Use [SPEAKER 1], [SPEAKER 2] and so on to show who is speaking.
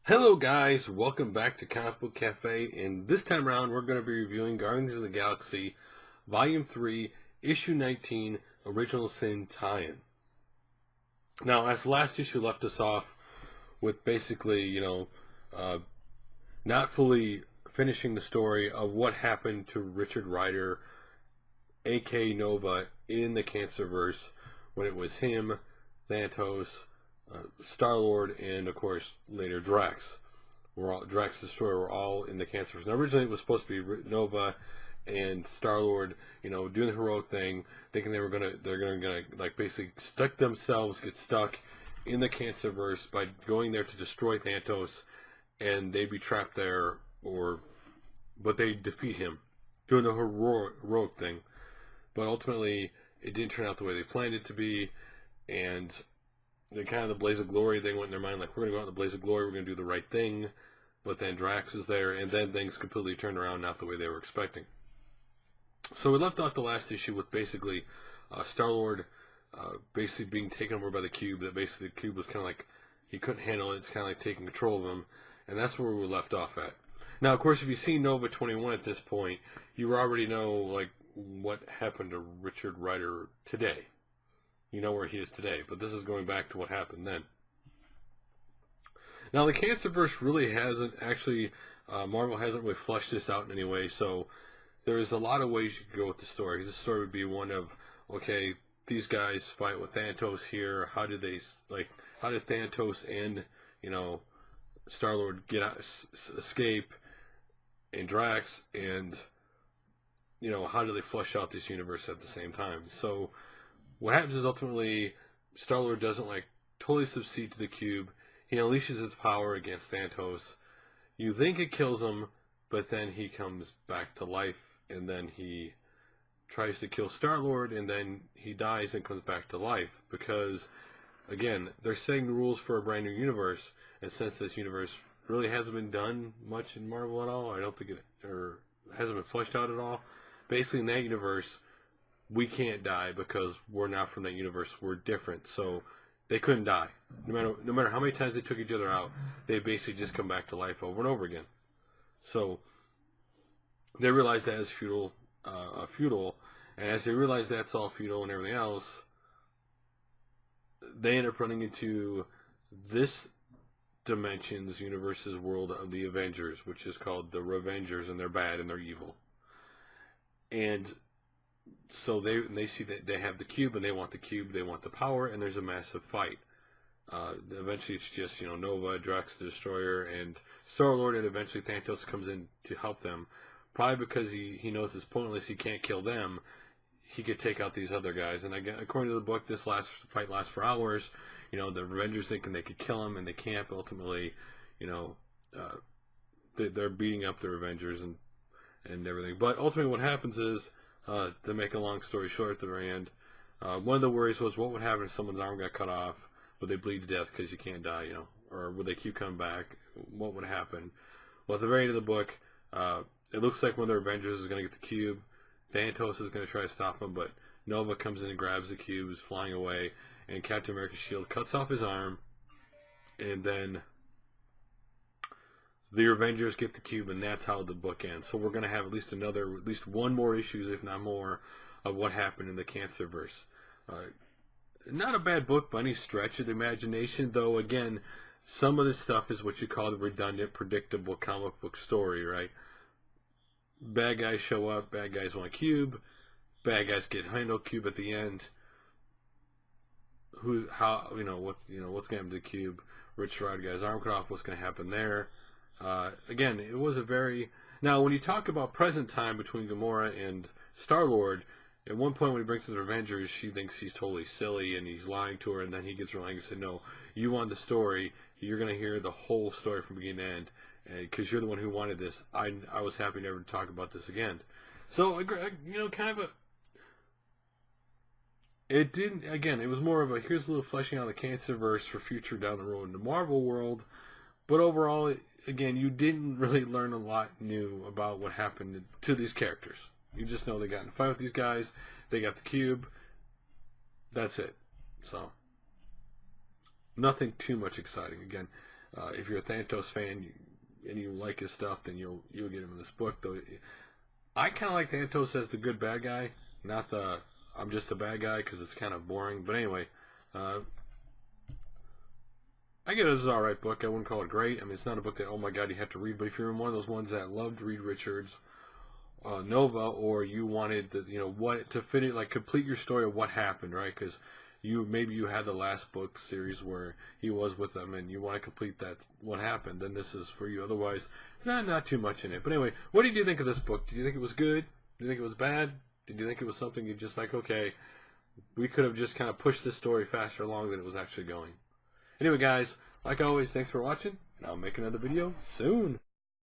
[SPEAKER 1] Hello guys, welcome back to Comic Book Cafe, and this time around we're going to be reviewing Guardians of the Galaxy Volume 3, Issue 19, Original Sin Tie-In. Now, as the last issue left us off with basically, not fully finishing the story of what happened to Richard Rider, a.k.a. Nova, in the Cancerverse, when it was him, Thanos, Starlord, and of course later Drax. Drax the Destroyer were all in the Cancerverse. Now originally it was supposed to be Nova and Starlord, doing the heroic thing, thinking they're gonna like basically get stuck in the Cancerverse by going there to destroy Thanos, and they'd be trapped there, but they defeat him, doing the heroic thing. But ultimately, it didn't turn out the way they planned it to be, and the kind of the blaze of glory thing went in their mind, like, we're going to go out in the blaze of glory, we're going to do the right thing. But then Drax is there, and then things completely turned around, not the way they were expecting. So we left off the last issue with basically Starlord basically being taken over by the cube. That basically the cube was kind of like, he couldn't handle it. It's kind of like taking control of him. And that's where we left off at. Now, of course, if you've seen Nova 21 at this point, you already know, like, what happened to Richard Rider today. You know where he is today, but this is going back to what happened then. Now, the Cancerverse really hasn't actually, Marvel hasn't really fleshed this out in any way, so there's a lot of ways you could go with the story. This story would be one of, okay, these guys fight with Thanos here. How did Thanos and, Starlord get out, escape, and Drax, and, how do they flesh out this universe at the same time? So what happens is ultimately Starlord doesn't totally succeed to the cube. He unleashes its power against Thanos. You think it kills him, but then he comes back to life, and then he tries to kill Starlord, and then he dies and comes back to life. Because, again, they're setting the rules for a brand new universe, and since this universe really hasn't been done much in Marvel at all, I don't think or hasn't been fleshed out at all. Basically, in that universe, we can't die because we're not from that universe. We're different, so they couldn't die. No matter how many times they took each other out, they basically just come back to life over and over again. So they realize that is futile, and as they realize that's all futile and everything else, they end up running into this dimension's universe's world of the Avengers, which is called the Revengers, and they're bad and they're evil. And so they see that they have the cube, and they want the cube, they want the power, and there's a massive fight. Eventually it's just, Nova, Drax the Destroyer, and Starlord, and eventually Thanos comes in to help them. Probably because he knows it's pointless, he can't kill them, he could take out these other guys. And again, according to the book, this fight lasts for hours. The Avengers thinking they could kill him, and they can't. Ultimately, they're beating up the Avengers and everything. But ultimately what happens is, to make a long story short, at the very end, one of the worries was what would happen if someone's arm got cut off? Would they bleed to death because you can't die, or would they keep coming back? What would happen? Well, at the very end of the book, it looks like one of the Avengers is going to get the cube. Thanos is going to try to stop him, but Nova comes in and grabs the cube, is flying away, and Captain America's shield cuts off his arm, and then the Avengers get the cube, and that's how the book ends. So we're going to have at least one more issues, if not more, of what happened in the Cancerverse. Not a bad book by any stretch of the imagination, though, again, some of this stuff is what you call the redundant, predictable comic book story, right? Bad guys show up, bad guys want a cube, bad guys get handled cube at the end. What's going to happen to the cube? Rich Rider guy's arm cut off, what's going to happen there? Again, it was now when you talk about present time between Gamora and Starlord, at one point when he brings to the Avengers, she thinks he's totally silly and he's lying to her, and then he gets real angry and said, no, you want the story, you're going to hear the whole story from beginning to end, because you're the one who wanted this. I was happy never to talk about this again. So, it was more of a, here's a little fleshing out of the Cancerverse for future down the road in the Marvel world, but overall, again, you didn't really learn a lot new about what happened to these characters. You just know they got in a fight with these guys, they got the cube, that's it. So, nothing too much exciting. Again, If you're a Thanos fan and you like his stuff, then you'll get him in this book. Though I kind of like Thanos as the good bad guy, not the I'm just a bad guy, because it's kind of boring. But anyway, I get it as an alright book. I wouldn't call it great. I mean, it's not a book that, oh my god, you have to read. But if you're one of those ones that loved Reed Richards, Nova, or you wanted the, what to finish, like complete your story of what happened, right? Because maybe you had the last book series where he was with them, and you want to complete that what happened. Then this is for you. Otherwise, not too much in it. But anyway, what did you think of this book? Did you think it was good? Did you think it was bad? Did you think it was something you just like, okay, we could have just kind of pushed this story faster along than it was actually going? Anyway, guys, like always, thanks for watching, and I'll make another video soon.